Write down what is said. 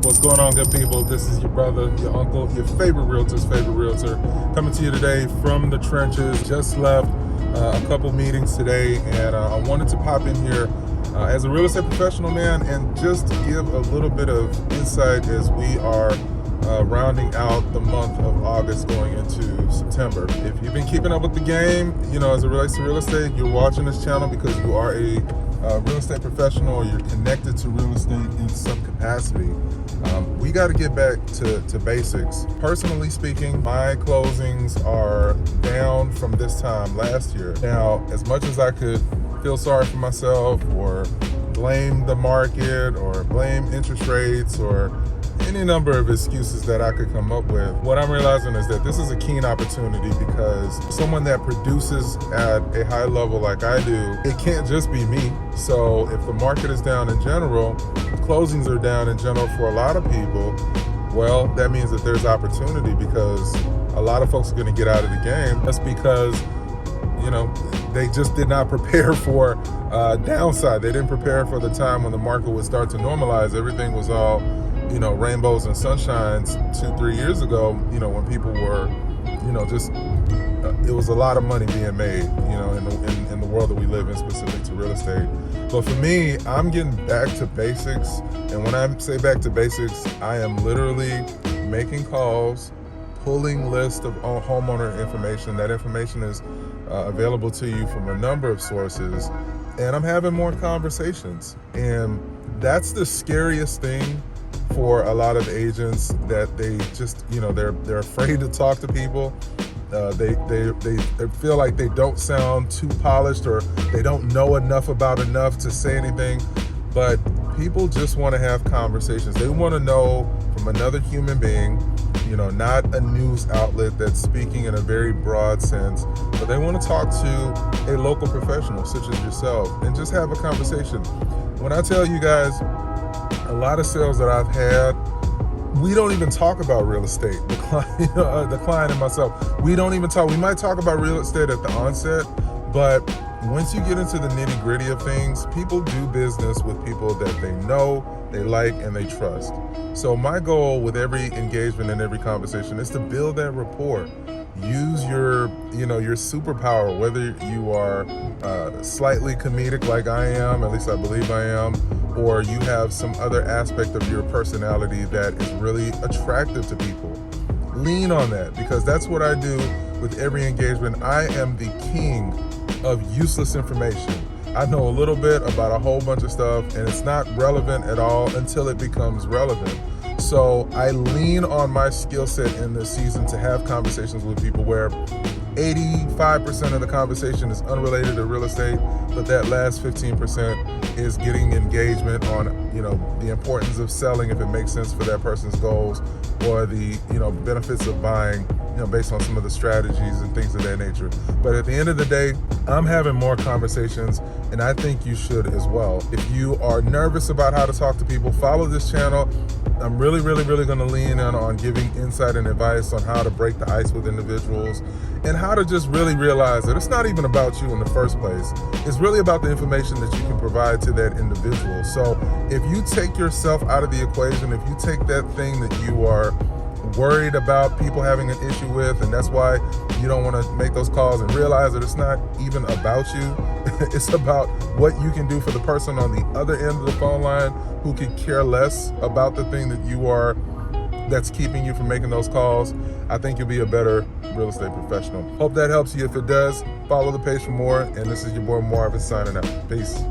What's going on, good people? This is your brother, your uncle, your favorite realtor's favorite realtor, coming to you today from the trenches. Just left a couple meetings today, and I wanted to pop in here as a real estate professional, man, and just give a little bit of insight as we are rounding out the month of August going into September. If you've been keeping up with the game, as it relates to real estate, you're watching this channel because you are a real estate professional, or you're connected to real estate in some capacity. We got to get back to basics. Personally speaking, my closings are down from this time last year. Now, as much as I could feel sorry for myself or blame the market or blame interest rates or any number of excuses that I could come up with, what I'm realizing is that this is a keen opportunity, because someone that produces at a high level like I do, it can't just be me. So if the market is down in general, closings are down in general for a lot of people, well, that means that there's opportunity, because a lot of folks are going to get out of the game. That's because they just did not prepare for downside. They didn't prepare for the time when the market would start to normalize. Everything was all rainbows and sunshines 2-3 years ago, when people were, it was a lot of money being made, in the world that we live in, specific to real estate. But for me, I'm getting back to basics. And when I say back to basics, I am literally making calls, pulling lists of homeowner information. That information is available to you from a number of sources. And I'm having more conversations. And that's the scariest thing for a lot of agents, that they just, they're afraid to talk to people. They feel like they don't sound too polished, or they don't know enough to say anything. But people just want to have conversations. They want to know from another human being, not a news outlet that's speaking in a very broad sense, but they want to talk to a local professional such as yourself and just have a conversation. When I tell you guys, a lot of sales that I've had, we don't even talk about real estate. The client and myself, we don't even talk. We might talk about real estate at the onset, but once you get into the nitty gritty of things, people do business with people that they know, they like, and they trust. So my goal with every engagement and every conversation is to build that rapport. Use your superpower, whether you are slightly comedic like I am, at least I believe I am, or you have some other aspect of your personality that is really attractive to people. Lean on that, because that's what I do with every engagement. I am the king of useless information. I know a little bit about a whole bunch of stuff, and it's not relevant at all until it becomes relevant. So I lean on my skill set in this season to have conversations with people where 85% of the conversation is unrelated to real estate, but that last 15% is getting engagement on, the importance of selling if it makes sense for that person's goals, or the, benefits of buying, based on some of the strategies and things of that nature. But at the end of the day, I'm having more conversations, and I think you should as well. If you are nervous about how to talk to people, follow this channel. I'm really going to lean in on giving insight and advice on how to break the ice with individuals, and how to just really realize that it's not even about you in the first place. It's really about the information that you can provide to that individual. So if you take yourself out of the equation, if you take that thing that you are worried about people having an issue with, and that's why you don't want to make those calls, and realize that it's not even about you. It's about what you can do for the person on the other end of the phone line who could care less about the thing that's keeping you from making those calls. I think you'll be a better real estate professional. Hope that helps you. If it does, follow the page for more. And this is your boy Marvin signing out. Peace.